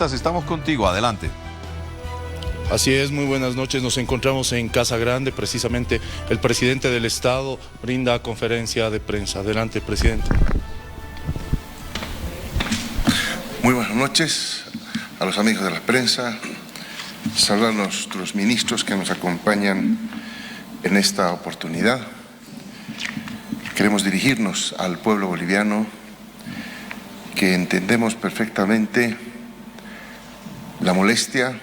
Estamos contigo, adelante. Así es, muy buenas noches. Nos encontramos en Casa Grande, precisamente el presidente del Estado brinda conferencia de prensa. Adelante, presidente. Muy buenas noches a los amigos de la prensa. Saludar a nuestros ministros que nos acompañan en esta oportunidad. Queremos dirigirnos al pueblo boliviano, que entendemos perfectamente la molestia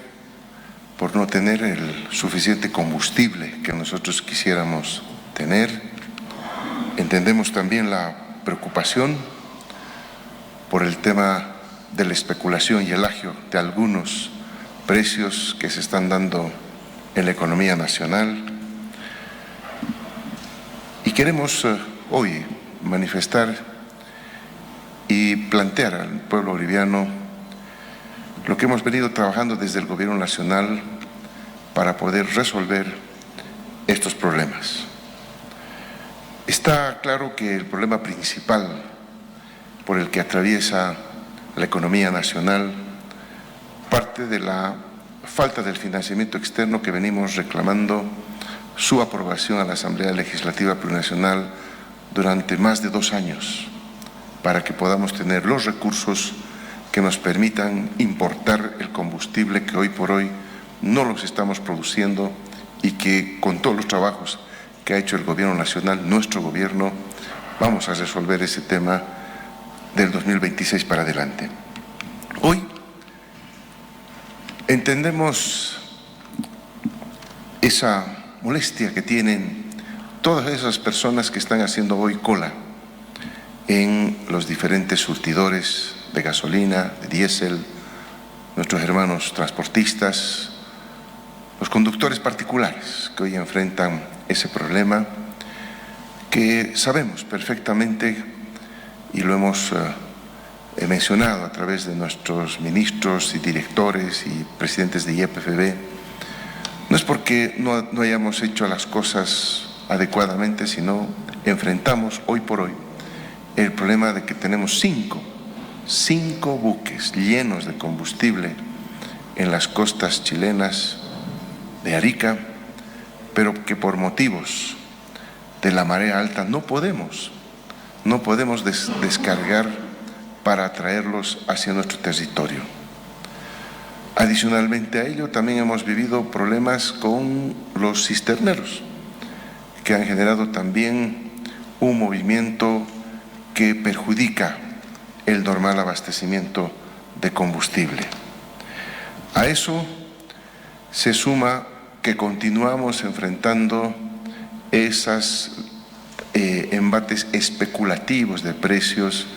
por no tener el suficiente combustible que nosotros quisiéramos tener. Entendemos también la preocupación por el tema de la especulación y el agio de algunos precios que se están dando en la economía nacional. Y queremos hoy manifestar y plantear al pueblo boliviano lo que hemos venido trabajando desde el gobierno nacional para poder resolver estos problemas. Está claro que el problema principal por el que atraviesa la economía nacional parte de la falta del financiamiento externo que venimos reclamando su aprobación a la Asamblea Legislativa Plurinacional durante más de 2 años para que podamos tener los recursos que nos permitan importar el combustible que hoy por hoy no los estamos produciendo y que con todos los trabajos que ha hecho el gobierno nacional, nuestro gobierno, vamos a resolver ese tema del 2026 para adelante. Hoy entendemos esa molestia que tienen todas esas personas que están haciendo hoy cola en los diferentes surtidores de gasolina, de diésel, nuestros hermanos transportistas, los conductores particulares que hoy enfrentan ese problema que sabemos perfectamente y lo hemos mencionado a través de nuestros ministros y directores y presidentes de YPFB. No es porque no hayamos hecho las cosas adecuadamente, sino enfrentamos hoy por hoy el problema de que tenemos cinco buques llenos de combustible en las costas chilenas de Arica, pero que por motivos de la marea alta no podemos descargar para traerlos hacia nuestro territorio. Adicionalmente a ello, también hemos vivido problemas con los cisterneros, que han generado también un movimiento que perjudica el normal abastecimiento de combustible. A eso se suma que continuamos enfrentando esos embates especulativos de precios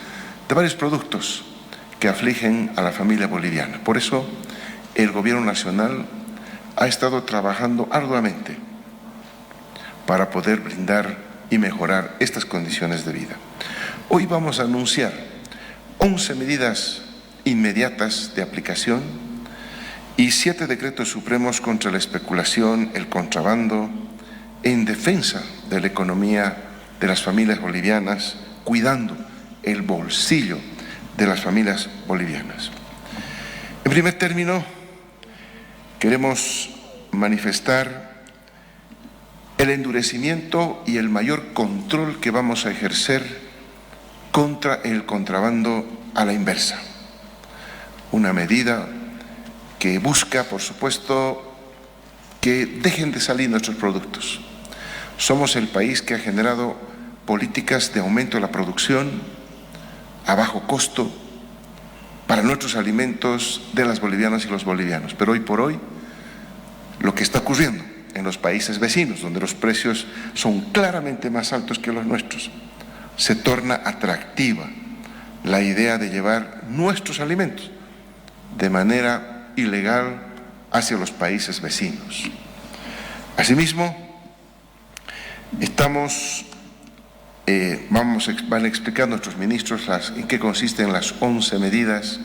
de varios productos que afligen a la familia boliviana. Por eso el gobierno nacional ha estado trabajando arduamente para poder brindar y mejorar estas condiciones de vida. Hoy vamos a anunciar 11 medidas inmediatas de aplicación y 7 decretos supremos contra la especulación, el contrabando, en defensa de la economía de las familias bolivianas, cuidando el bolsillo de las familias bolivianas. En primer término, queremos manifestar el endurecimiento y el mayor control que vamos a ejercer contra el contrabando a la inversa. Una medida que busca, por supuesto, que dejen de salir nuestros productos. Somos el país que ha generado políticas de aumento de la producción a bajo costo para nuestros alimentos de las bolivianas y los bolivianos. Pero hoy por hoy, lo que está ocurriendo en los países vecinos, donde los precios son claramente más altos que los nuestros, se torna atractiva la idea de llevar nuestros alimentos de manera ilegal hacia los países vecinos. Asimismo, van a explicar nuestros ministros en qué consisten las 11 medidas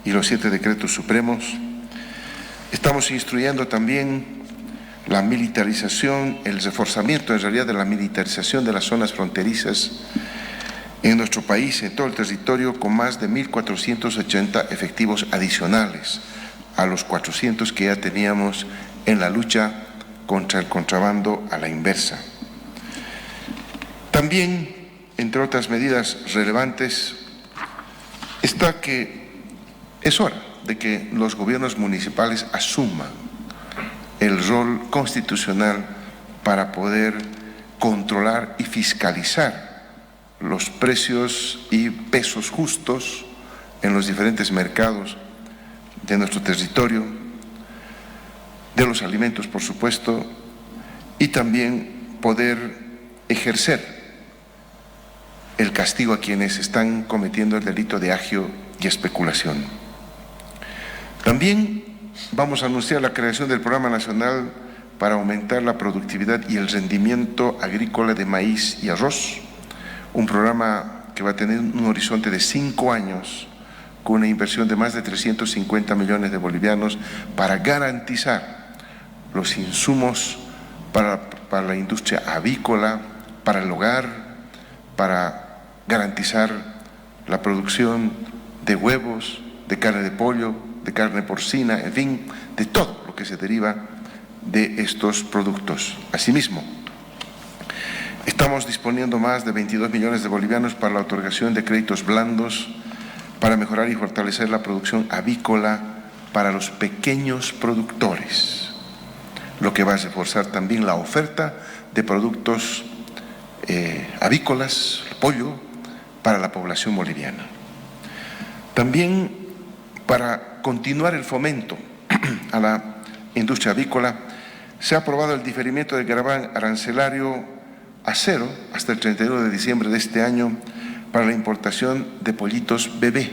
y los 7 decretos supremos. Estamos instruyendo también la militarización, el reforzamiento en realidad de la militarización de las zonas fronterizas en nuestro país, en todo el territorio, con más de 1.480 efectivos adicionales a los 400 que ya teníamos en la lucha contra el contrabando a la inversa. También, entre otras medidas relevantes, está que es hora de que los gobiernos municipales asuman el rol constitucional para poder controlar y fiscalizar los precios y pesos justos en los diferentes mercados de nuestro territorio, de los alimentos, por supuesto, y también poder ejercer el castigo a quienes están cometiendo el delito de agio y especulación. También vamos a anunciar la creación del Programa Nacional para aumentar la productividad y el rendimiento agrícola de maíz y arroz, un programa que va a tener un horizonte de 5 años con una inversión de más de 350 millones de bolivianos para garantizar los insumos para la industria avícola, para el hogar, para garantizar la producción de huevos, de carne de pollo, de carne porcina, en fin, de todo lo que se deriva de estos productos. Asimismo, estamos disponiendo más de 22 millones de bolivianos para la otorgación de créditos blandos para mejorar y fortalecer la producción avícola para los pequeños productores, lo que va a reforzar también la oferta de productos avícolas, pollo, para la población boliviana. También para continuar el fomento a la industria avícola, se ha aprobado el diferimiento del gravamen arancelario a 0 hasta el 31 de diciembre de este año para la importación de pollitos bebé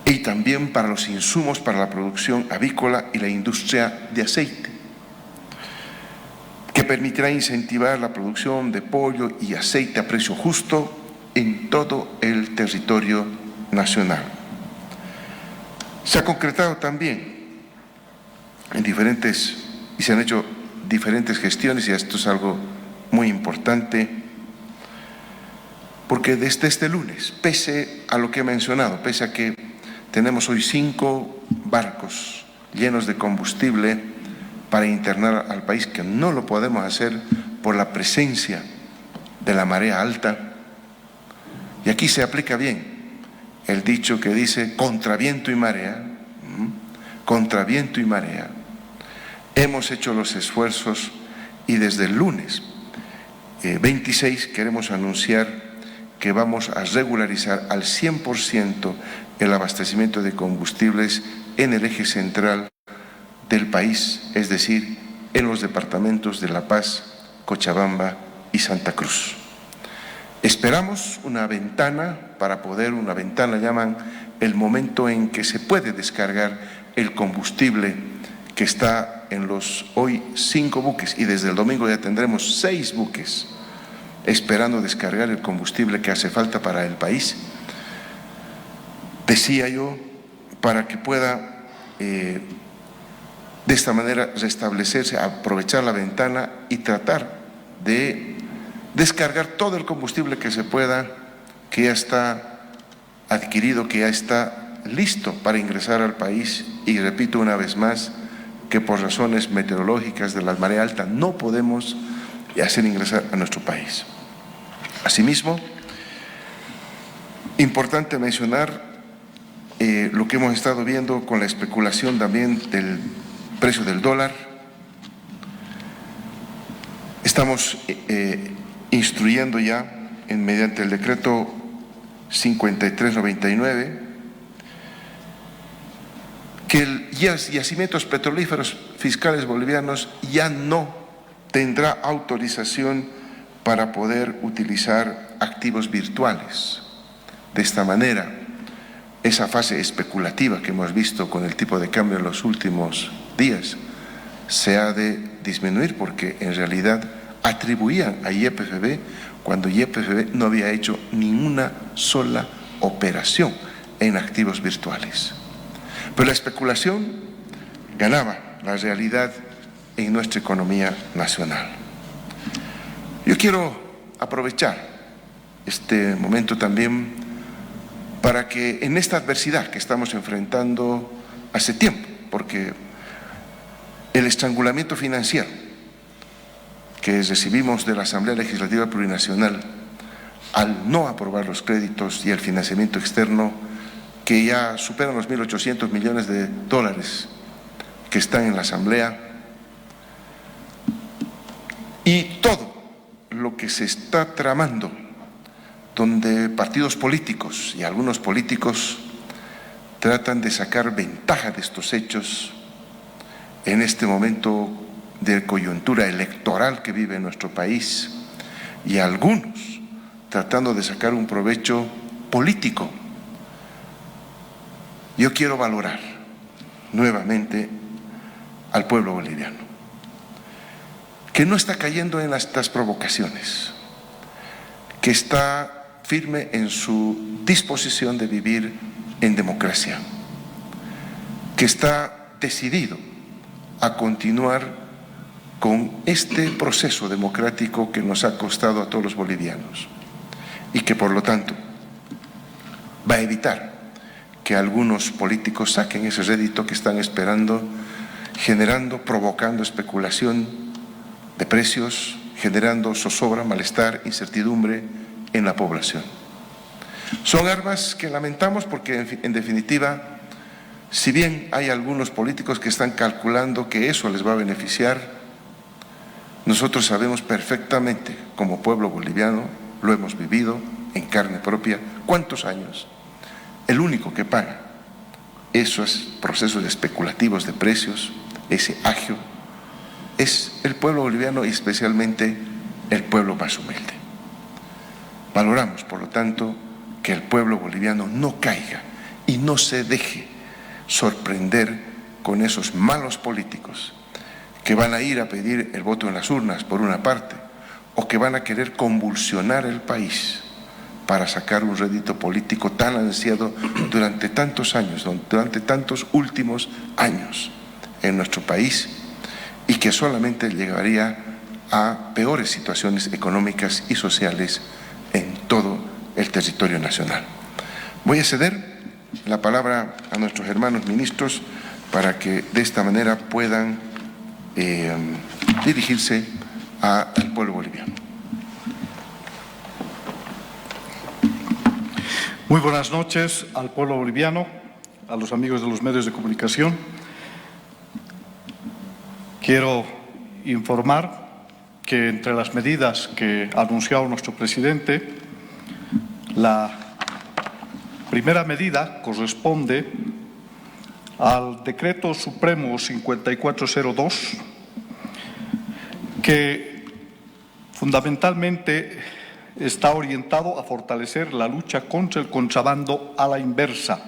y también para los insumos para la producción avícola y la industria de aceite, que permitirá incentivar la producción de pollo y aceite a precio justo en todo el territorio nacional. Se ha concretado también y se han hecho diferentes gestiones, y esto es algo muy importante, porque desde este lunes, pese a lo que he mencionado, pese a que tenemos hoy 5 barcos llenos de combustible para internar al país, que no lo podemos hacer por la presencia de la marea alta, y aquí se aplica bien el dicho que dice contra viento y marea, contra viento y marea. Hemos hecho los esfuerzos y desde el lunes 26 queremos anunciar que vamos a regularizar al 100% el abastecimiento de combustibles en el eje central del país, es decir, en los departamentos de La Paz, Cochabamba y Santa Cruz. Esperamos una ventana llaman el momento en que se puede descargar el combustible que está en los hoy 5 buques, y desde el domingo ya tendremos 6 buques esperando descargar el combustible que hace falta para el país. Decía yo, para que pueda de esta manera restablecerse, aprovechar la ventana y tratar de descargar todo el combustible que se pueda, que ya está adquirido, que ya está listo para ingresar al país. Y repito una vez más que por razones meteorológicas de la marea alta no podemos hacer ingresar a nuestro país. Asimismo, importante mencionar lo que hemos estado viendo con la especulación también del precio del dólar. Estamos instruyendo ya mediante el decreto 5399 que yacimientos petrolíferos fiscales bolivianos ya no tendrá autorización para poder utilizar activos virtuales. De esta manera, esa fase especulativa que hemos visto con el tipo de cambio en los últimos días se ha de disminuir, porque en realidad atribuían a YPFB cuando YPFB no había hecho ninguna sola operación en activos virtuales. Pero la especulación ganaba la realidad en nuestra economía nacional. Yo quiero aprovechar este momento también para que en esta adversidad que estamos enfrentando hace tiempo, porque el estrangulamiento financiero que recibimos de la Asamblea Legislativa Plurinacional al no aprobar los créditos y el financiamiento externo que ya superan los 1.800 millones de dólares que están en la Asamblea, y todo lo que se está tramando, donde partidos políticos y algunos políticos tratan de sacar ventaja de estos hechos en este momento de coyuntura electoral que vive nuestro país, y algunos tratando de sacar un provecho político. Yo quiero valorar nuevamente al pueblo boliviano, que no está cayendo en estas provocaciones, que está firme en su disposición de vivir en democracia, que está decidido a continuar con este proceso democrático que nos ha costado a todos los bolivianos y que por lo tanto va a evitar que algunos políticos saquen ese rédito que están esperando, generando, provocando especulación de precios, generando zozobra, malestar, incertidumbre en la población. Son armas que lamentamos porque, en definitiva, si bien hay algunos políticos que están calculando que eso les va a beneficiar, nosotros sabemos perfectamente, como pueblo boliviano, lo hemos vivido en carne propia, cuántos años. El único que paga esos procesos especulativos de precios, ese agio, es el pueblo boliviano y especialmente el pueblo más humilde. Valoramos, por lo tanto, que el pueblo boliviano no caiga y no se deje sorprender con esos malos políticos que van a ir a pedir el voto en las urnas, por una parte, o que van a querer convulsionar el país para sacar un rédito político tan ansiado durante tantos años, durante tantos últimos años en nuestro país, y que solamente llegaría a peores situaciones económicas y sociales en todo el territorio nacional. Voy a ceder la palabra a nuestros hermanos ministros para que de esta manera puedan dirigirse al pueblo boliviano. Muy buenas noches al pueblo boliviano, a los amigos de los medios de comunicación. Quiero informar que entre las medidas que ha anunciado nuestro presidente, la primera medida corresponde al Decreto Supremo 5402, que fundamentalmente está orientado a fortalecer la lucha contra el contrabando a la inversa,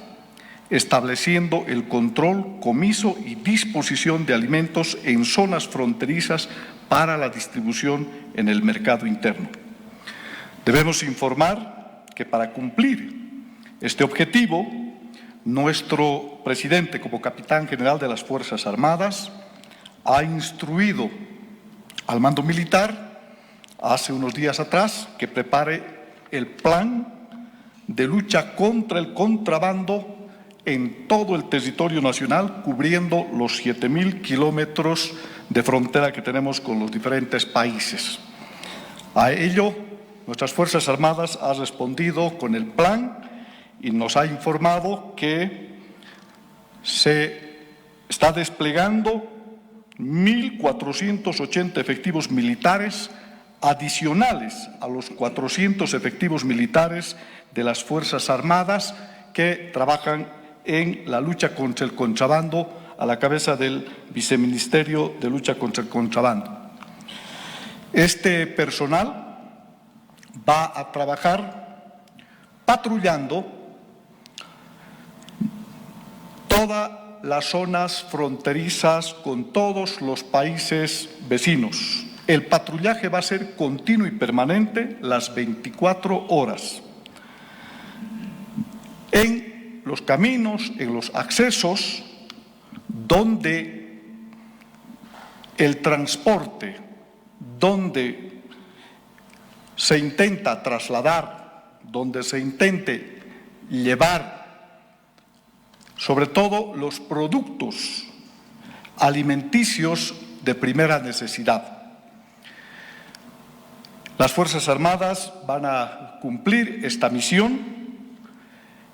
estableciendo el control, comiso y disposición de alimentos en zonas fronterizas para la distribución en el mercado interno. Debemos informar que para cumplir este objetivo, nuestro presidente, como capitán general de las Fuerzas Armadas, ha instruido al mando militar hace unos días atrás que prepare el plan de lucha contra el contrabando en todo el territorio nacional, cubriendo los 7.000 kilómetros de frontera que tenemos con los diferentes países. A ello, nuestras Fuerzas Armadas han respondido con el plan y nos ha informado que se está desplegando 1.480 efectivos militares adicionales a los 400 efectivos militares de las Fuerzas Armadas que trabajan en la lucha contra el contrabando a la cabeza del Viceministerio de Lucha contra el Contrabando. Este personal va a trabajar patrullando todas las zonas fronterizas con todos los países vecinos. El patrullaje va a ser continuo y permanente las 24 horas. En los caminos, en los accesos, donde el transporte, donde se intenta trasladar donde se intente llevar sobre todo los productos alimenticios de primera necesidad. Las Fuerzas Armadas van a cumplir esta misión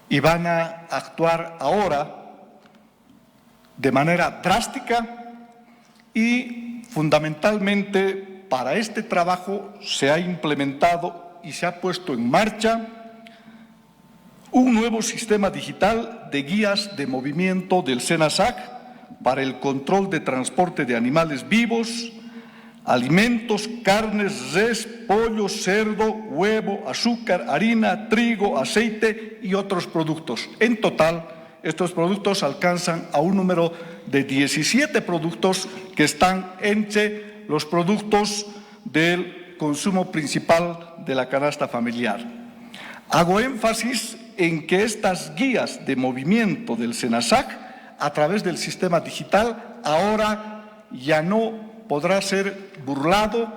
y van a actuar ahora de manera drástica y fundamentalmente para este trabajo se ha implementado y se ha puesto en marcha un nuevo sistema digital de guías de movimiento del SENASAC para el control de transporte de animales vivos, alimentos, carnes, res, pollo, cerdo, huevo, azúcar, harina, trigo, aceite y otros productos. En total, estos productos alcanzan a un número de 17 productos que están entre los productos del consumo principal de la canasta familiar. Hago énfasis en que estas guías de movimiento del SENASAC, a través del sistema digital, ahora ya no podrá ser burlado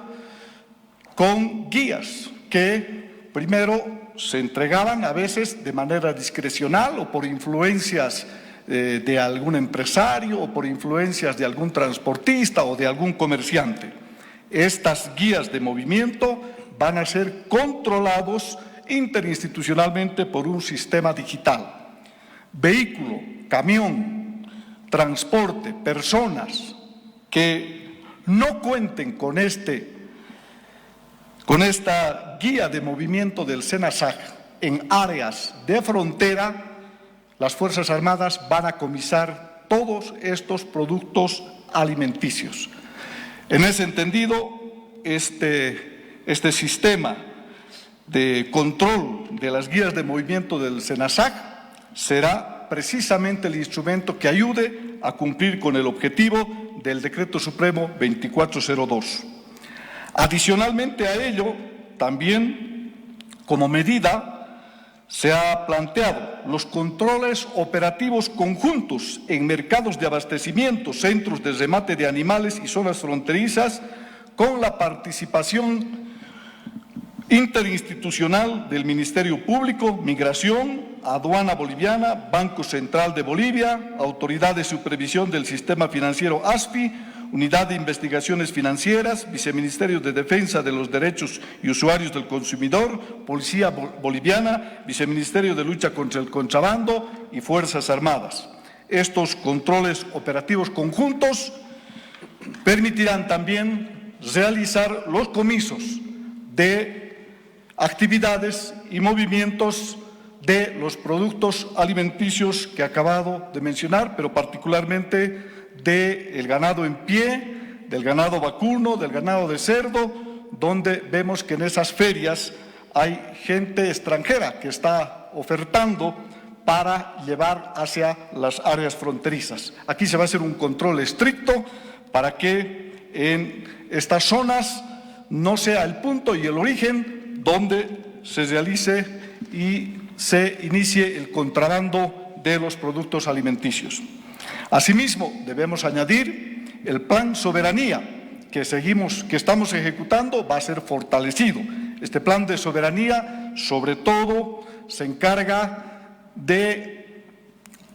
con guías que primero se entregaban a veces de manera discrecional o por influencias de algún empresario o por influencias de algún transportista o de algún comerciante. Estas guías de movimiento van a ser controlados interinstitucionalmente por un sistema digital. Vehículo, camión, transporte, personas que no cuenten con esta guía de movimiento del SENASAC en áreas de frontera, las Fuerzas Armadas van a comisar todos estos productos alimenticios. En ese entendido, este sistema de control de las guías de movimiento del SENASAC será precisamente el instrumento que ayude a cumplir con el objetivo del Decreto Supremo 2402. Adicionalmente a ello, también como medida se ha planteado los controles operativos conjuntos en mercados de abastecimiento, centros de remate de animales y zonas fronterizas con la participación interinstitucional del Ministerio Público, Migración, Aduana Boliviana, Banco Central de Bolivia, Autoridad de Supervisión del Sistema Financiero ASFI, Unidad de Investigaciones Financieras, Viceministerio de Defensa de los Derechos y Usuarios del Consumidor, Policía Boliviana, Viceministerio de Lucha contra el Contrabando y Fuerzas Armadas. Estos controles operativos conjuntos permitirán también realizar los comisos de actividades y movimientos de los productos alimenticios que he acabado de mencionar, pero particularmente del ganado en pie, del ganado vacuno, del ganado de cerdo, donde vemos que en esas ferias hay gente extranjera que está ofertando para llevar hacia las áreas fronterizas. Aquí se va a hacer un control estricto para que en estas zonas no sea el punto y el origen donde se realice y se inicie el contrabando de los productos alimenticios. Asimismo, debemos añadir el Plan Soberanía que estamos ejecutando va a ser fortalecido. Este plan de soberanía, sobre todo, se encarga de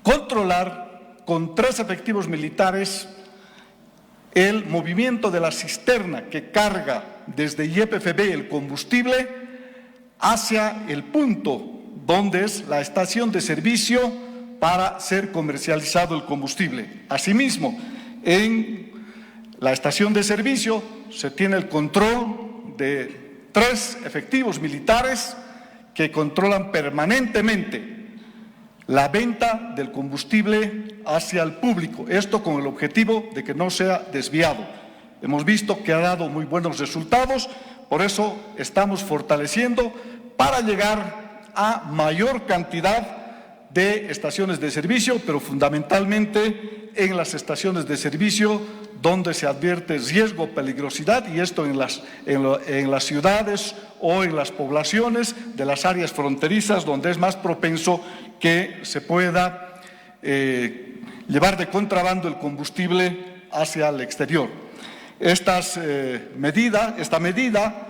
controlar con 3 efectivos militares el movimiento de la cisterna que carga desde YPFB el combustible hacia el punto donde es la estación de servicio para ser comercializado el combustible. Asimismo, en la estación de servicio se tiene el control de 3 efectivos militares que controlan permanentemente la venta del combustible hacia el público, esto con el objetivo de que no sea desviado. Hemos visto que ha dado muy buenos resultados, por eso estamos fortaleciendo para llegar a mayor cantidad de estaciones de servicio, pero fundamentalmente en las estaciones de servicio donde se advierte riesgo, peligrosidad, y esto en las ciudades o en las poblaciones de las áreas fronterizas donde es más propenso que se pueda llevar de contrabando el combustible hacia el exterior. Esta medida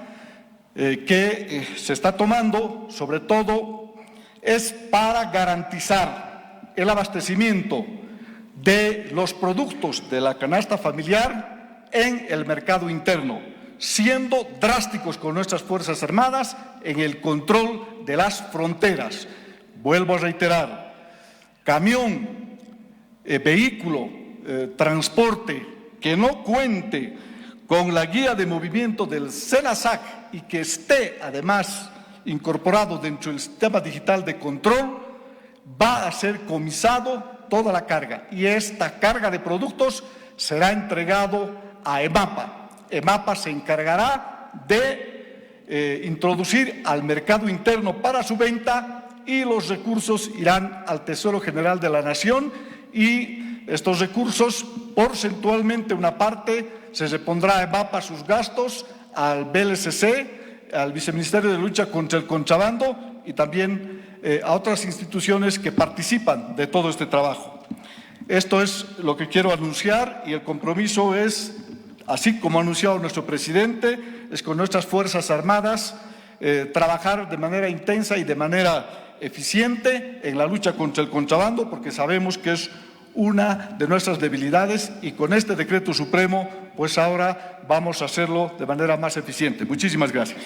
que se está tomando, sobre todo, es para garantizar el abastecimiento de los productos de la canasta familiar en el mercado interno, siendo drásticos con nuestras Fuerzas Armadas en el control de las fronteras. Vuelvo a reiterar, camión, vehículo, transporte que no cuente con la guía de movimiento del SENASAC y que esté además incorporado dentro del sistema digital de control, va a ser comisado toda la carga y esta carga de productos será entregado a EMAPA. EMAPA se encargará de introducir al mercado interno para su venta y los recursos irán al Tesoro General de la Nación y estos recursos, porcentualmente una parte se repondrá a EMAPA sus gastos, al BLCC, al Viceministerio de Lucha contra el Contrabando y también a otras instituciones que participan de todo este trabajo. Esto es lo que quiero anunciar y el compromiso es, así como ha anunciado nuestro presidente, es con nuestras Fuerzas Armadas trabajar de manera intensa y de manera eficiente en la lucha contra el contrabando, porque sabemos que es una de nuestras debilidades y con este decreto supremo, pues ahora vamos a hacerlo de manera más eficiente. Muchísimas gracias.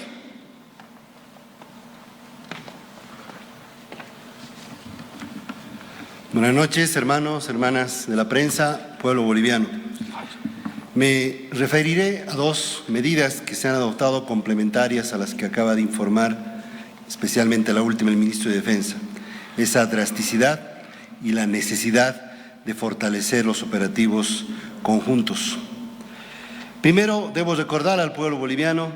Buenas noches, hermanos, hermanas de la prensa, pueblo boliviano. Me referiré a dos medidas que se han adoptado complementarias a las que acaba de informar, especialmente la última, el ministro de Defensa. Esa drasticidad y la necesidad de fortalecer los operativos conjuntos. Primero, debo recordar al pueblo boliviano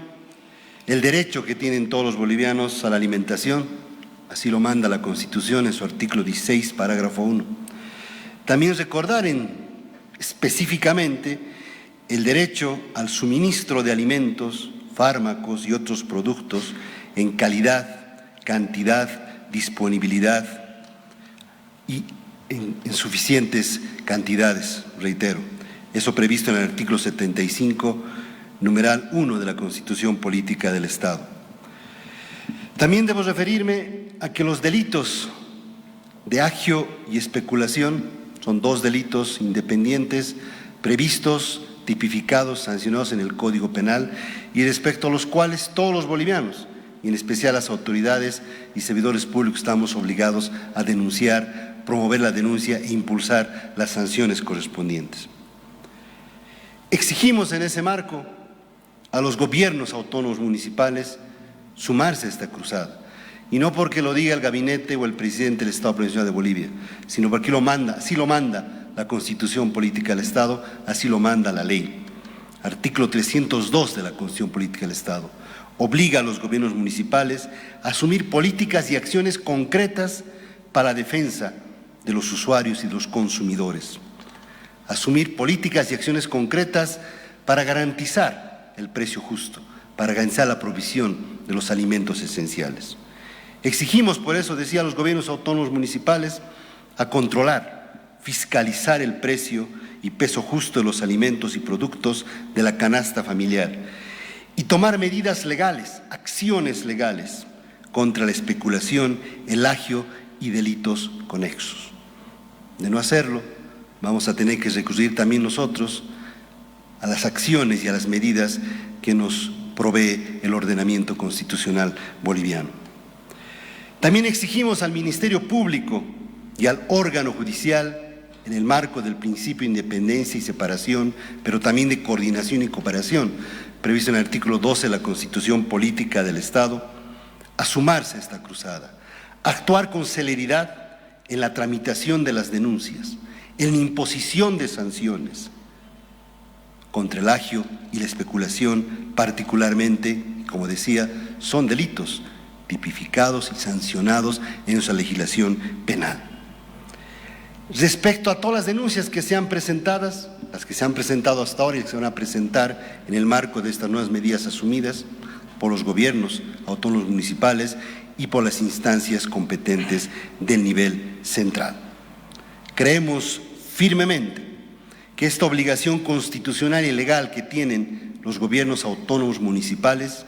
el derecho que tienen todos los bolivianos a la alimentación, así lo manda la Constitución en su artículo 16, parágrafo 1. También recordar específicamente el derecho al suministro de alimentos, fármacos y otros productos en calidad, cantidad, disponibilidad y en suficientes cantidades, reitero. Eso previsto en el artículo 75, numeral 1 de la Constitución Política del Estado. También debo referirme a que los delitos de agio y especulación son dos delitos independientes previstos, tipificados, sancionados en el Código Penal y respecto a los cuales todos los bolivianos, y en especial las autoridades y servidores públicos, estamos obligados a denunciar, promover la denuncia e impulsar las sanciones correspondientes. Exigimos en ese marco a los gobiernos autónomos municipales sumarse a esta cruzada, y no porque lo diga el gabinete o el presidente del Estado Provincial de Bolivia, sino porque así lo manda la Constitución Política del Estado, así lo manda la ley. Artículo 302 de la Constitución Política del Estado obliga a los gobiernos municipales a asumir políticas y acciones concretas para la defensa de los usuarios y de los consumidores. Asumir políticas y acciones concretas para garantizar el precio justo, para garantizar la provisión de los alimentos esenciales. Exigimos, por eso, decía, a los gobiernos autónomos municipales a controlar, fiscalizar el precio y peso justo de los alimentos y productos de la canasta familiar y tomar medidas legales, acciones legales contra la especulación, el agio y delitos conexos. De no hacerlo, vamos a tener que recurrir también nosotros a las acciones y a las medidas que nos provee el ordenamiento constitucional boliviano. También exigimos al Ministerio Público y al órgano judicial, en el marco del principio de independencia y separación, pero también de coordinación y cooperación, previsto en el artículo 12 de la Constitución Política del Estado, a sumarse a esta cruzada, a actuar con celeridad en la tramitación de las denuncias, en la imposición de sanciones contra el agio y la especulación, particularmente, como decía, son delitos tipificados y sancionados en nuestra legislación penal. Respecto a todas las denuncias que sean presentadas, las que se han presentado hasta ahora y que se van a presentar en el marco de estas nuevas medidas asumidas por los gobiernos autónomos municipales y por las instancias competentes del nivel central. Creemos firmemente que esta obligación constitucional y legal que tienen los gobiernos autónomos municipales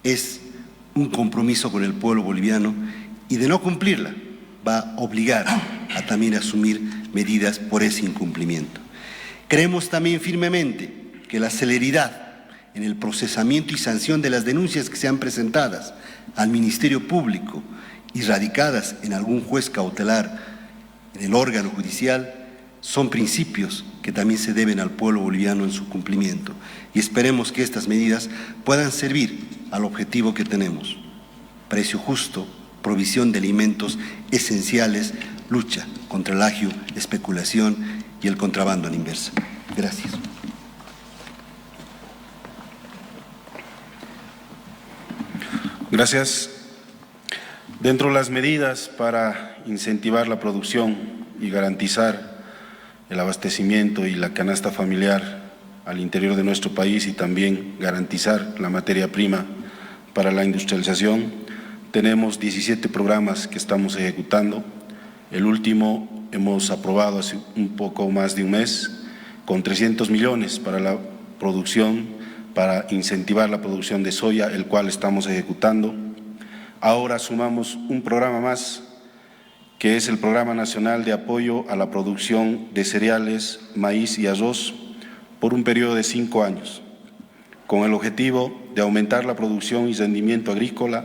es un compromiso con el pueblo boliviano y de no cumplirla va a obligar a también asumir medidas por ese incumplimiento. Creemos también firmemente que la celeridad en el procesamiento y sanción de las denuncias que sean presentadas al Ministerio Público y radicadas en algún juez cautelar en el órgano judicial son principios que también se deben al pueblo boliviano en su cumplimiento y esperemos que estas medidas puedan servir al objetivo que tenemos: precio justo, provisión de alimentos esenciales, lucha contra el agio, especulación y el contrabando a la inversa. Gracias. Gracias. Dentro de las medidas para incentivar la producción y garantizar el abastecimiento y la canasta familiar al interior de nuestro país y también garantizar la materia prima para la industrialización, tenemos 17 programas que estamos ejecutando. El último hemos aprobado hace un poco más de un mes con 300 millones para la producción, para incentivar la producción de soya, el cual estamos ejecutando. Ahora sumamos un programa más, que es el Programa Nacional de Apoyo a la Producción de Cereales, Maíz y Arroz, por un periodo de 5 años, con el objetivo de aumentar la producción y rendimiento agrícola,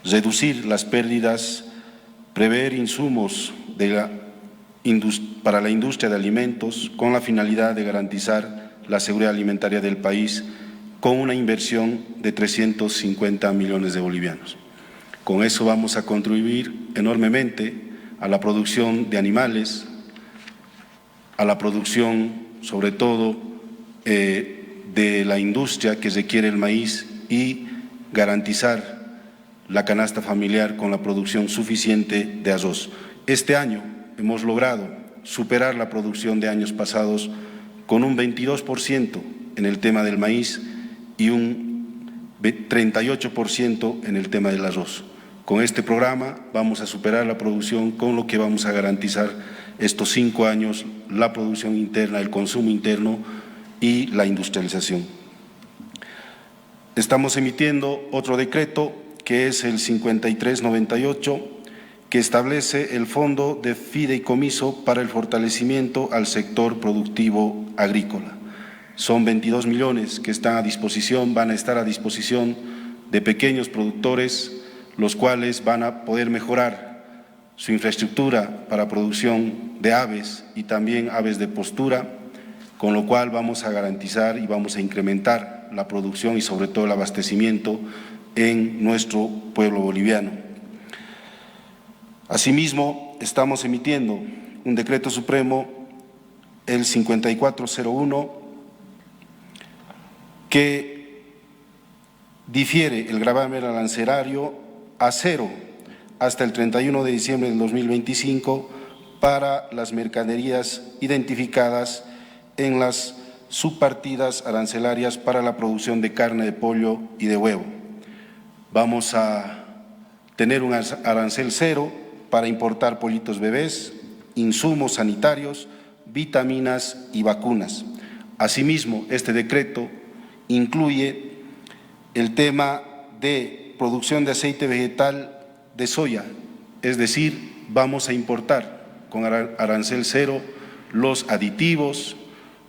reducir las pérdidas, prever insumos para la industria de alimentos con la finalidad de garantizar la seguridad alimentaria del país con una inversión de 350 millones de bolivianos. Con eso vamos a contribuir enormemente a la producción de animales, a la producción sobre todo de la industria que requiere el maíz y garantizar la canasta familiar con la producción suficiente de arroz. Este año hemos logrado superar la producción de años pasados con un 22% en el tema del maíz y un 38% en el tema del arroz. Con este programa vamos a superar la producción, con lo que vamos a garantizar estos 5 años la producción interna, el consumo interno y la industrialización. Estamos emitiendo otro decreto que es el 5398, que establece el Fondo de Fideicomiso para el fortalecimiento al sector productivo agrícola. Son 22 millones que están a disposición, van a estar a disposición de pequeños productores, los cuales van a poder mejorar su infraestructura para producción de aves y también aves de postura, con lo cual vamos a garantizar y vamos a incrementar la producción y sobre todo el abastecimiento en nuestro pueblo boliviano. Asimismo, estamos emitiendo un decreto supremo, el 5401, que difiere el gravamen arancelario a 0 hasta el 31 de diciembre del 2025 para las mercaderías identificadas en las subpartidas arancelarias para la producción de carne de pollo y de huevo. Vamos a tener un arancel 0 para importar pollitos bebés, insumos sanitarios, vitaminas y vacunas. Asimismo, este decreto incluye el tema de producción de aceite vegetal de soya, es decir, vamos a importar con arancel 0 los aditivos,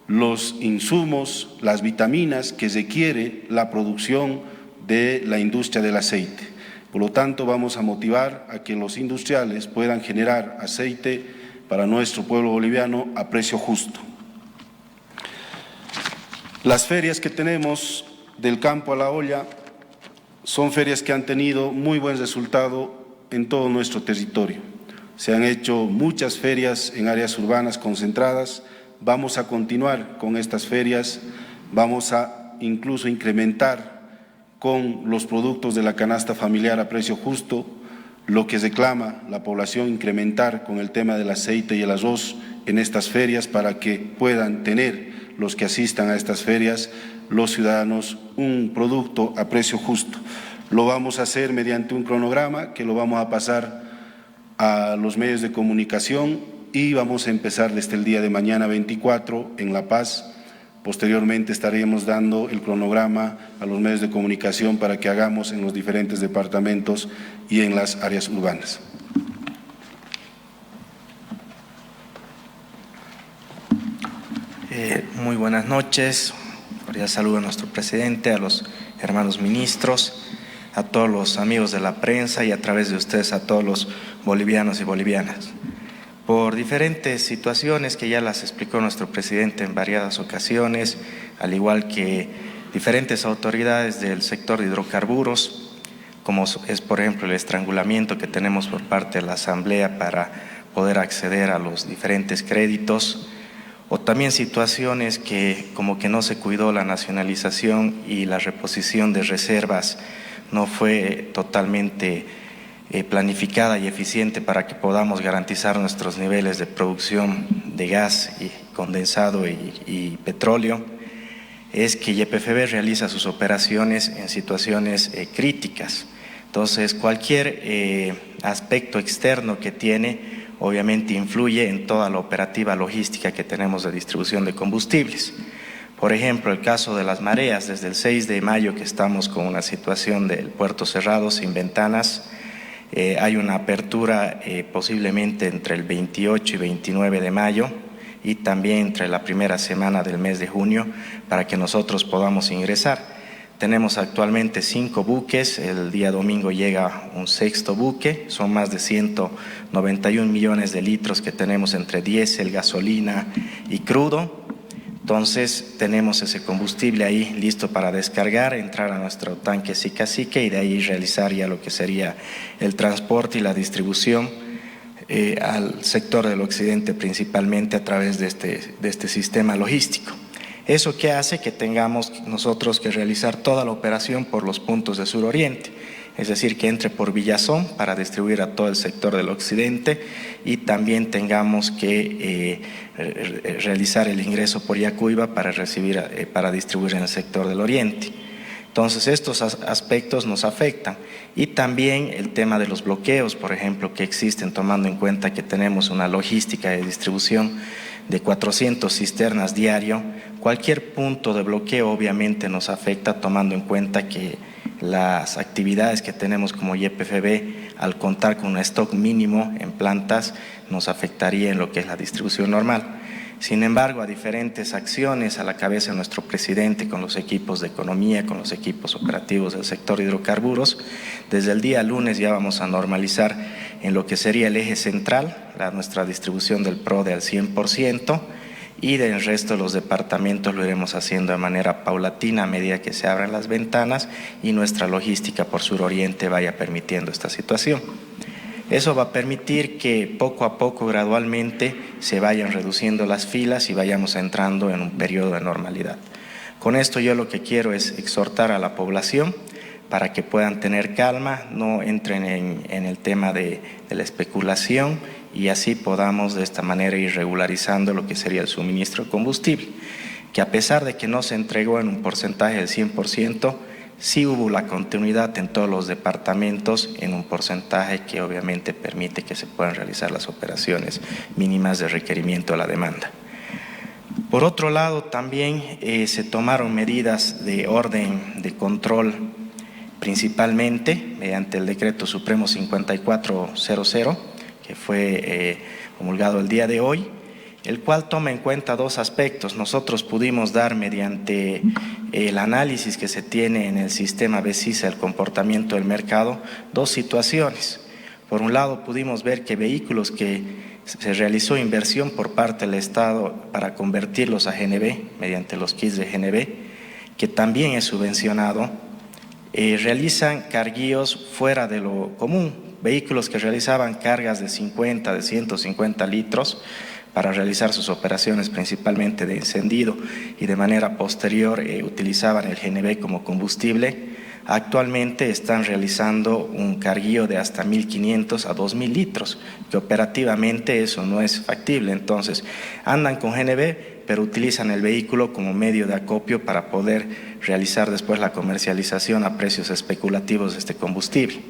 los insumos, las vitaminas que requiere la producción de la industria del aceite. Por lo tanto, vamos a motivar a que los industriales puedan generar aceite para nuestro pueblo boliviano a precio justo. Las ferias que tenemos del campo a la olla son ferias que han tenido muy buen resultado en todo nuestro territorio. Se han hecho muchas ferias en áreas urbanas concentradas. Vamos a continuar con estas ferias, vamos a incluso incrementar con los productos de la canasta familiar a precio justo, lo que reclama la población, incrementar con el tema del aceite y el arroz en estas ferias para que puedan tener los que asistan a estas ferias, los ciudadanos, un producto a precio justo. Lo vamos a hacer mediante un cronograma que lo vamos a pasar a los medios de comunicación y vamos a empezar desde el día de mañana 24 en La Paz Posteriormente estaremos dando el cronograma a los medios de comunicación para que hagamos en los diferentes departamentos y en las áreas urbanas. Muy buenas noches. Cordial saludo a nuestro presidente, a los hermanos ministros, a todos los amigos de la prensa y a través de ustedes a todos los bolivianos y bolivianas. Por diferentes situaciones que ya las explicó nuestro presidente en variadas ocasiones, al igual que diferentes autoridades del sector de hidrocarburos, como es por ejemplo el estrangulamiento que tenemos por parte de la Asamblea para poder acceder a los diferentes créditos, o también situaciones que como que no se cuidó la nacionalización y la reposición de reservas no fue totalmente planificada y eficiente para que podamos garantizar nuestros niveles de producción de gas y condensado y petróleo, es que YPFB realiza sus operaciones en situaciones críticas. Entonces, cualquier aspecto externo que tiene, obviamente influye en toda la operativa logística que tenemos de distribución de combustibles. Por ejemplo, el caso de las mareas, desde el 6 de mayo que estamos con una situación del puerto cerrado, sin ventanas, hay una apertura posiblemente entre el 28 y 29 de mayo y también entre la primera semana del mes de junio para que nosotros podamos ingresar. Tenemos actualmente 5 buques, el día domingo llega un 6º buque, son más de 191 millones de litros que tenemos entre diésel, gasolina y crudo. Entonces tenemos ese combustible ahí listo para descargar, entrar a nuestro tanque Sicacique y de ahí realizar ya lo que sería el transporte y la distribución al sector del occidente, principalmente a través de este sistema logístico. Eso que hace que tengamos nosotros que realizar toda la operación por los puntos de suroriente, es decir, que entre por Villazón para distribuir a todo el sector del occidente y también tengamos que realizar el ingreso por Yacuiba para distribuir en el sector del oriente. Entonces estos aspectos nos afectan y también el tema de los bloqueos, por ejemplo, que existen, tomando en cuenta que tenemos una logística de distribución de 400 cisternas diario. Cualquier punto de bloqueo obviamente nos afecta, tomando en cuenta que las actividades que tenemos como YPFB, al contar con un stock mínimo en plantas, nos afectaría en lo que es la distribución normal. Sin embargo, a diferentes acciones a la cabeza de nuestro presidente, con los equipos de economía, con los equipos operativos del sector de hidrocarburos, desde el día lunes ya vamos a normalizar en lo que sería el eje central, nuestra distribución del PRODE al 100%, y del resto de los departamentos lo iremos haciendo de manera paulatina a medida que se abran las ventanas y nuestra logística por suroriente vaya permitiendo esta situación. Eso va a permitir que poco a poco, gradualmente, se vayan reduciendo las filas y vayamos entrando en un periodo de normalidad. Con esto yo lo que quiero es exhortar a la población para que puedan tener calma, no entren en el tema de la especulación y así podamos de esta manera ir regularizando lo que sería el suministro de combustible, que a pesar de que no se entregó en un porcentaje del 100%, sí hubo la continuidad en todos los departamentos en un porcentaje que obviamente permite que se puedan realizar las operaciones mínimas de requerimiento a la demanda. Por otro lado, también se tomaron medidas de orden de control, principalmente mediante el Decreto Supremo 5400, que fue promulgado el día de hoy, el cual toma en cuenta 2 aspectos. Nosotros pudimos dar, mediante el análisis que se tiene en el sistema BESISA, el comportamiento del mercado, 2 situaciones. Por un lado, pudimos ver que vehículos que se realizó inversión por parte del Estado para convertirlos a GNB, mediante los kits de GNB, que también es subvencionado, realizan carguíos fuera de lo común, vehículos que realizaban cargas de 50, de 150 litros, para realizar sus operaciones principalmente de encendido y de manera posterior utilizaban el GNB como combustible. Actualmente están realizando un carguío de hasta 1.500 a 2.000 litros, que operativamente eso no es factible. Entonces andan con GNB, pero utilizan el vehículo como medio de acopio para poder realizar después la comercialización a precios especulativos de este combustible.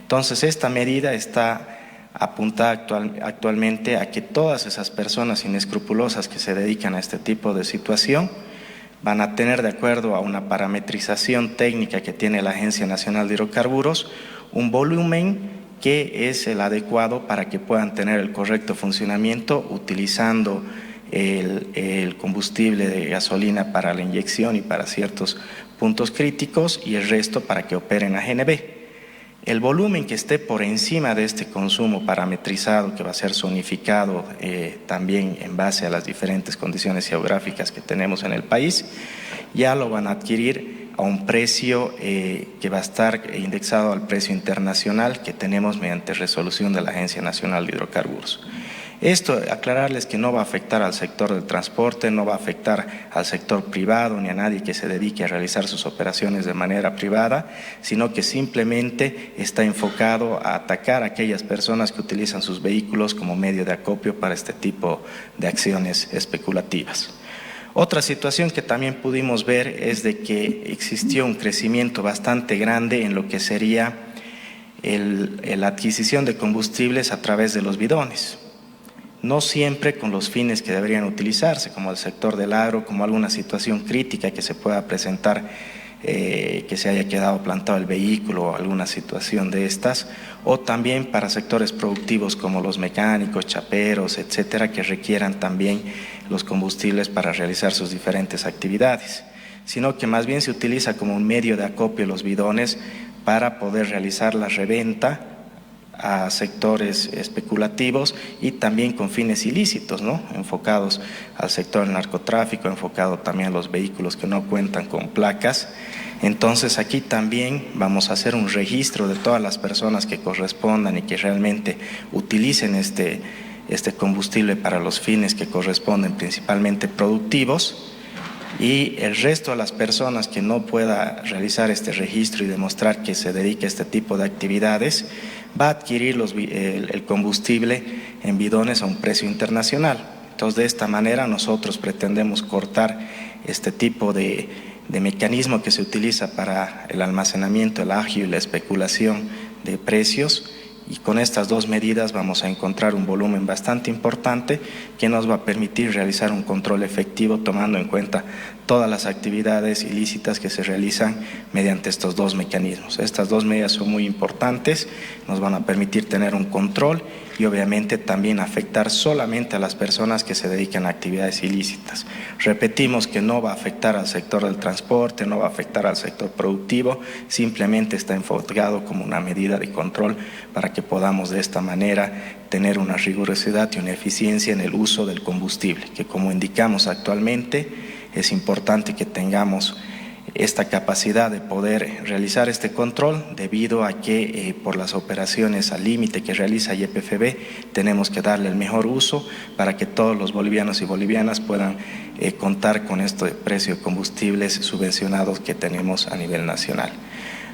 Entonces esta medida está apuntada actualmente a que todas esas personas inescrupulosas que se dedican a este tipo de situación van a tener, de acuerdo a una parametrización técnica que tiene la Agencia Nacional de Hidrocarburos, un volumen que es el adecuado para que puedan tener el correcto funcionamiento utilizando el combustible de gasolina para la inyección y para ciertos puntos críticos, y el resto para que operen a GNB. El volumen que esté por encima de este consumo parametrizado, que va a ser zonificado también en base a las diferentes condiciones geográficas que tenemos en el país, ya lo van a adquirir a un precio que va a estar indexado al precio internacional que tenemos mediante resolución de la Agencia Nacional de Hidrocarburos. Esto, aclararles que no va a afectar al sector del transporte, no va a afectar al sector privado ni a nadie que se dedique a realizar sus operaciones de manera privada, sino que simplemente está enfocado a atacar a aquellas personas que utilizan sus vehículos como medio de acopio para este tipo de acciones especulativas. Otra situación que también pudimos ver es de que existió un crecimiento bastante grande en lo que sería la adquisición de combustibles a través de los bidones. No siempre con los fines que deberían utilizarse, como el sector del agro, como alguna situación crítica que se pueda presentar, que se haya quedado plantado el vehículo o alguna situación de estas, o también para sectores productivos como los mecánicos, chaperos, etcétera, que requieran también los combustibles para realizar sus diferentes actividades, sino que más bien se utiliza como un medio de acopio los bidones para poder realizar la reventa a sectores especulativos y también con fines ilícitos, ¿no? Enfocados al sector del narcotráfico, enfocado también a los vehículos que no cuentan con placas. Entonces aquí también vamos a hacer un registro de todas las personas que correspondan y que realmente utilicen este combustible para los fines que corresponden, principalmente productivos, y el resto de las personas que no pueda realizar este registro y demostrar que se dedica a este tipo de actividades, va a adquirir el combustible en bidones a un precio internacional. Entonces, de esta manera nosotros pretendemos cortar este tipo de mecanismo que se utiliza para el almacenamiento, el agio y la especulación de precios, y con estas dos medidas vamos a encontrar un volumen bastante importante que nos va a permitir realizar un control efectivo tomando en cuenta todas las actividades ilícitas que se realizan mediante estos dos mecanismos. Estas dos medidas son muy importantes, nos van a permitir tener un control y obviamente también afectar solamente a las personas que se dedican a actividades ilícitas. Repetimos que no va a afectar al sector del transporte, no va a afectar al sector productivo, simplemente está enfocado como una medida de control para que podamos de esta manera tener una rigurosidad y una eficiencia en el uso del combustible, que como indicamos actualmente es importante que tengamos esta capacidad de poder realizar este control debido a que por las operaciones al límite que realiza YPFB tenemos que darle el mejor uso para que todos los bolivianos y bolivianas puedan contar con este precio de combustibles subvencionados que tenemos a nivel nacional.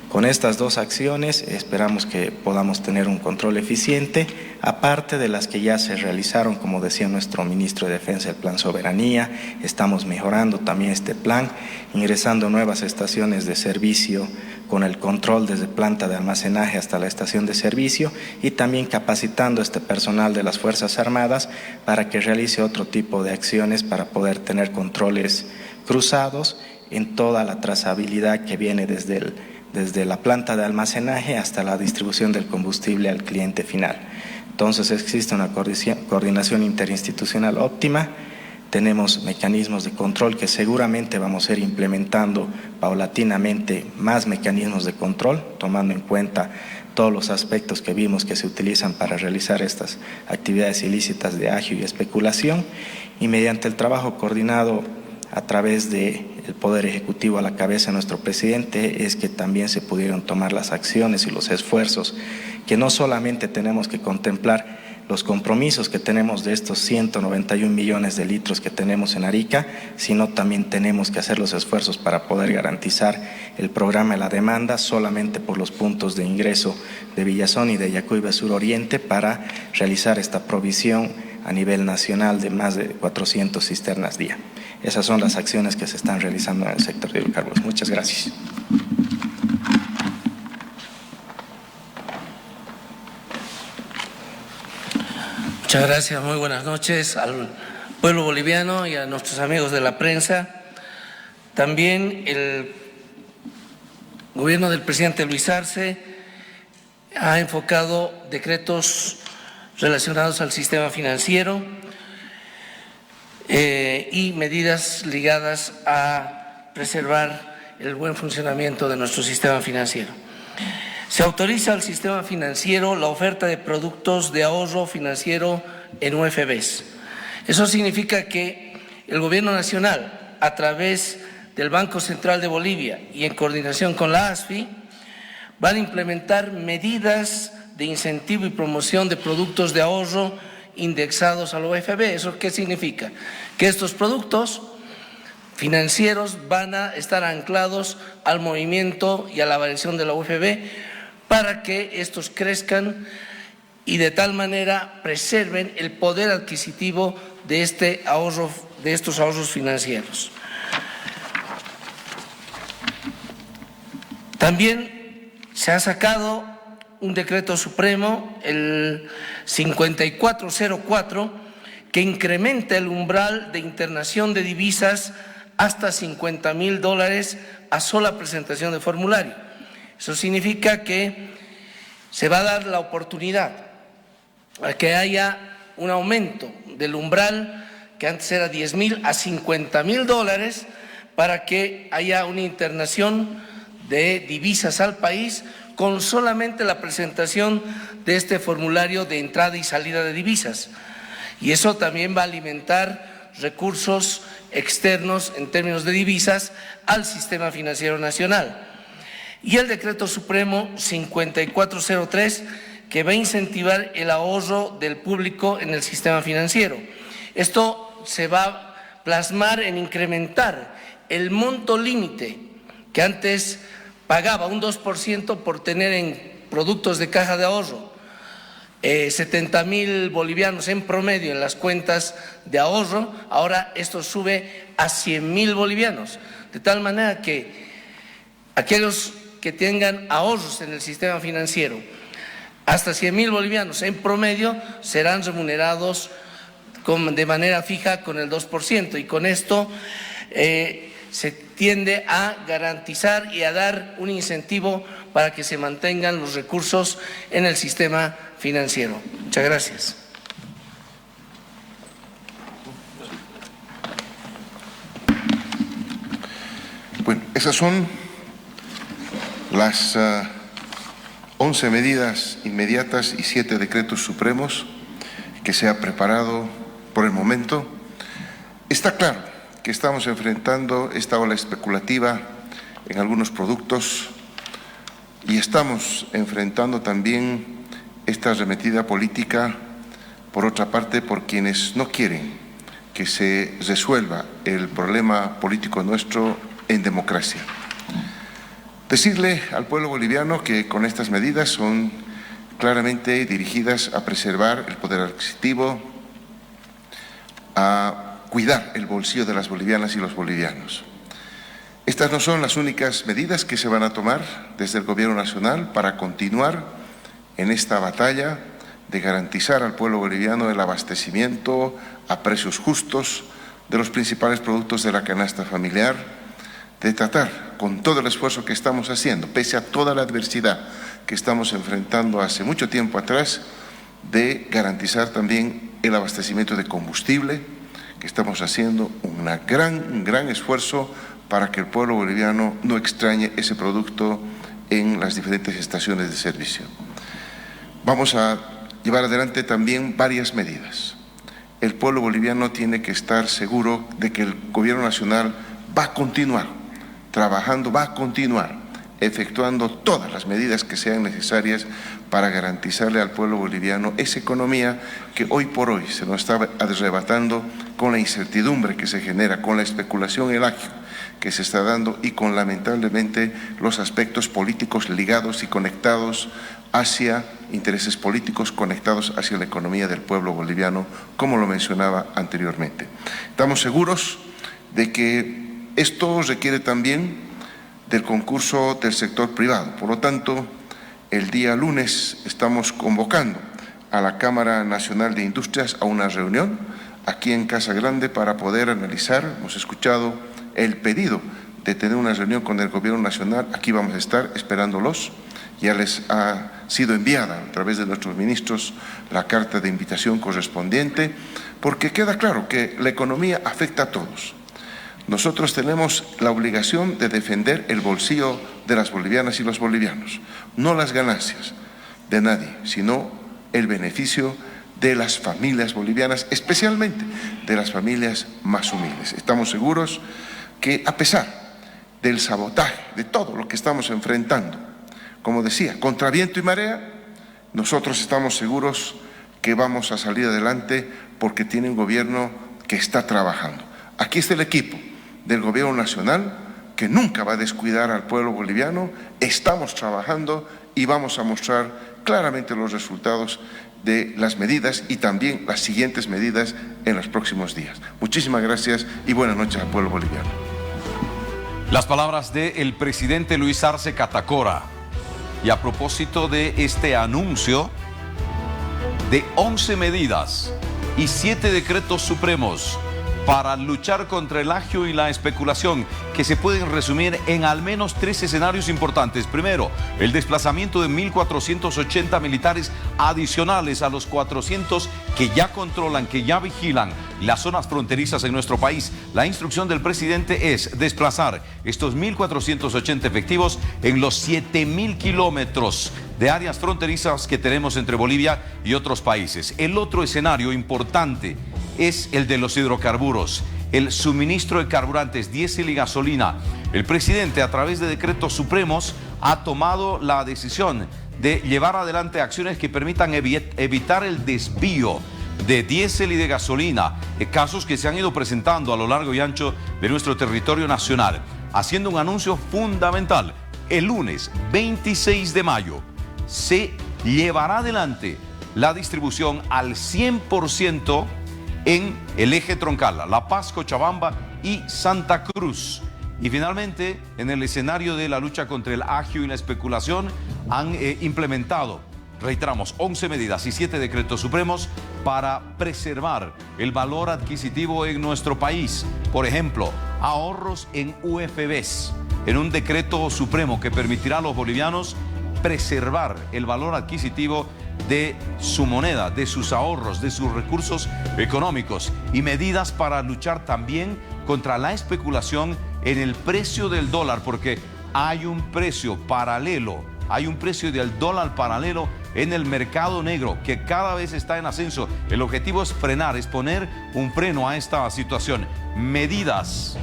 Con estas dos acciones esperamos que podamos tener un control eficiente, aparte de las que ya se realizaron, como decía nuestro ministro de Defensa, el Plan Soberanía. Estamos mejorando también este plan, ingresando nuevas estaciones de servicio con el control desde planta de almacenaje hasta la estación de servicio, y también capacitando a este personal de las Fuerzas Armadas para que realice otro tipo de acciones para poder tener controles cruzados en toda la trazabilidad que viene desde la planta de almacenaje hasta la distribución del combustible al cliente final. Entonces existe una coordinación interinstitucional óptima, tenemos mecanismos de control que seguramente vamos a ir implementando paulatinamente más mecanismos de control, tomando en cuenta todos los aspectos que vimos que se utilizan para realizar estas actividades ilícitas de agio y especulación, y mediante el trabajo coordinado a través del Poder Ejecutivo a la cabeza de nuestro presidente es que también se pudieron tomar las acciones y los esfuerzos que no solamente tenemos que contemplar los compromisos que tenemos de estos 191 millones de litros que tenemos en Arica, sino también tenemos que hacer los esfuerzos para poder garantizar el programa de la demanda solamente por los puntos de ingreso de Villazón y de Yacuybe Sur Oriente para realizar esta provisión a nivel nacional de más de 400 cisternas día. Esas son las acciones que se están realizando en el sector de hidrocarburos. Muchas gracias. Muchas gracias, muy buenas noches al pueblo boliviano y a nuestros amigos de la prensa. También el gobierno del presidente Luis Arce ha enfocado decretos relacionados al sistema financiero y medidas ligadas a preservar el buen funcionamiento de nuestro sistema financiero. Se autoriza al sistema financiero la oferta de productos de ahorro financiero en UFBs. Eso significa que el Gobierno Nacional, a través del Banco Central de Bolivia y en coordinación con la ASFI, van a implementar medidas de incentivo y promoción de productos de ahorro indexados a la UFB. ¿Eso qué significa? Que estos productos financieros van a estar anclados al movimiento y a la variación de la UFB para que estos crezcan y de tal manera preserven el poder adquisitivo de estos ahorros financieros. También se ha sacado un decreto supremo, el 5404, que incrementa el umbral de internación de divisas hasta $50,000 a sola presentación de formulario. Eso significa que se va a dar la oportunidad a que haya un aumento del umbral que antes era $10,000 a $50,000 para que haya una internación de divisas al país con solamente la presentación de este formulario de entrada y salida de divisas. Y eso también va a alimentar recursos externos en términos de divisas al sistema financiero nacional. Y el decreto supremo 5403, que va a incentivar el ahorro del público en el sistema financiero. Esto se va a plasmar en incrementar el monto límite que antes pagaba un 2% por tener en productos de caja de ahorro 70,000 bolivianos en promedio en las cuentas de ahorro. Ahora esto sube a 100,000 bolivianos, de tal manera que aquellos que tengan ahorros en el sistema financiero hasta 100,000 bolivianos en promedio serán remunerados de manera fija con el 2%, y con esto se tiende a garantizar y a dar un incentivo para que se mantengan los recursos en el sistema financiero. Muchas gracias. Bueno, esas son las 11 medidas inmediatas y 7 decretos supremos que se ha preparado por el momento. Está claro que estamos enfrentando esta ola especulativa en algunos productos y estamos enfrentando también esta arremetida política, por otra parte, por quienes no quieren que se resuelva el problema político nuestro en democracia. Decirle al pueblo boliviano que con estas medidas son claramente dirigidas a preservar el poder adquisitivo, a cuidar el bolsillo de las bolivianas y los bolivianos. Estas no son las únicas medidas que se van a tomar desde el Gobierno Nacional para continuar en esta batalla de garantizar al pueblo boliviano el abastecimiento a precios justos de los principales productos de la canasta familiar, de tratar con todo el esfuerzo que estamos haciendo, pese a toda la adversidad que estamos enfrentando hace mucho tiempo atrás, de garantizar también el abastecimiento de combustible, que estamos haciendo un gran esfuerzo para que el pueblo boliviano no extrañe ese producto en las diferentes estaciones de servicio. Vamos a llevar adelante también varias medidas. El pueblo boliviano tiene que estar seguro de que el Gobierno Nacional va a continuar trabajando, va a continuar efectuando todas las medidas que sean necesarias para garantizarle al pueblo boliviano esa economía que hoy por hoy se nos está arrebatando con la incertidumbre que se genera, con la especulación y el agio que se está dando y con lamentablemente los aspectos políticos ligados y conectados hacia intereses políticos, conectados hacia la economía del pueblo boliviano, como lo mencionaba anteriormente. Estamos seguros de que esto requiere también del concurso del sector privado. Por lo tanto, el día lunes estamos convocando a la Cámara Nacional de Industrias a una reunión aquí en Casa Grande para poder analizar, hemos escuchado el pedido de tener una reunión con el Gobierno Nacional. Aquí vamos a estar esperándolos. Ya les ha sido enviada a través de nuestros ministros la carta de invitación correspondiente, porque queda claro que la economía afecta a todos. Nosotros tenemos la obligación de defender el bolsillo de las bolivianas y los bolivianos, no las ganancias de nadie, sino el beneficio de las familias bolivianas, especialmente de las familias más humildes. Estamos seguros que, a pesar del sabotaje, de todo lo que estamos enfrentando, como decía, contra viento y marea, nosotros estamos seguros que vamos a salir adelante porque tiene un gobierno que está trabajando. Aquí está el equipo del Gobierno Nacional que nunca va a descuidar al pueblo boliviano. Estamos trabajando y vamos a mostrar claramente los resultados de las medidas y también las siguientes medidas en los próximos días. Muchísimas gracias y buenas noches al pueblo boliviano. Las palabras del presidente Luis Arce Catacora. Y a propósito de este anuncio de 11 medidas y 7 decretos supremos para luchar contra el agio y la especulación, que se pueden resumir en al menos 3 escenarios importantes. Primero, el desplazamiento de 1.480 militares adicionales a los 400 que ya controlan, que ya vigilan las zonas fronterizas en nuestro país. La instrucción del presidente es desplazar estos 1.480 efectivos en los 7.000 kilómetros de áreas fronterizas que tenemos entre Bolivia y otros países. El otro escenario importante es el de los hidrocarburos, el suministro de carburantes, diésel y gasolina. El presidente, a través de decretos supremos, ha tomado la decisión de llevar adelante acciones que permitan evitar el desvío de diésel y de gasolina, casos que se han ido presentando a lo largo y ancho de nuestro territorio nacional, haciendo un anuncio fundamental. El lunes 26 de mayo se llevará adelante la distribución al 100% en el eje troncal, La Paz, Cochabamba y Santa Cruz. Y finalmente, en el escenario de la lucha contra el agio y la especulación, han implementado, reiteramos, 11 medidas y 7 decretos supremos para preservar el valor adquisitivo en nuestro país. Por ejemplo, ahorros en UFBs, en un decreto supremo que permitirá a los bolivianos preservar el valor adquisitivo de su moneda, de sus ahorros, de sus recursos económicos, y medidas para luchar también contra la especulación en el precio del dólar, porque hay un precio paralelo, hay un precio del dólar paralelo en el mercado negro que cada vez está en ascenso. El objetivo es frenar, es poner un freno a esta situación. Medidas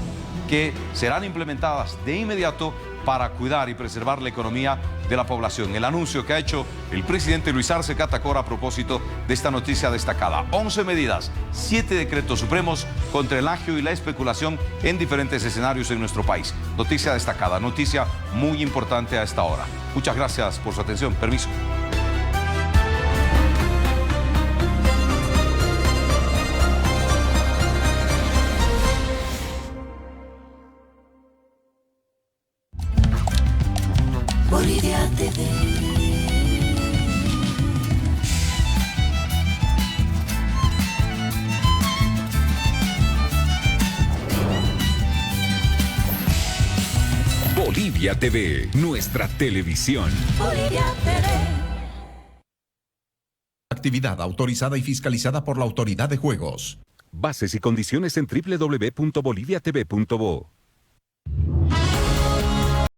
que serán implementadas de inmediato para cuidar y preservar la economía de la población. El anuncio que ha hecho el presidente Luis Arce Catacora a propósito de esta noticia destacada. 11 medidas, 7 decretos supremos contra el agio y la especulación en diferentes escenarios en nuestro país. Noticia destacada, noticia muy importante a esta hora. Muchas gracias por su atención. Permiso. Bolivia TV. Bolivia TV, nuestra televisión. Bolivia TV. Actividad autorizada y fiscalizada por la Autoridad de Juegos. Bases y condiciones en www.boliviatv.bo.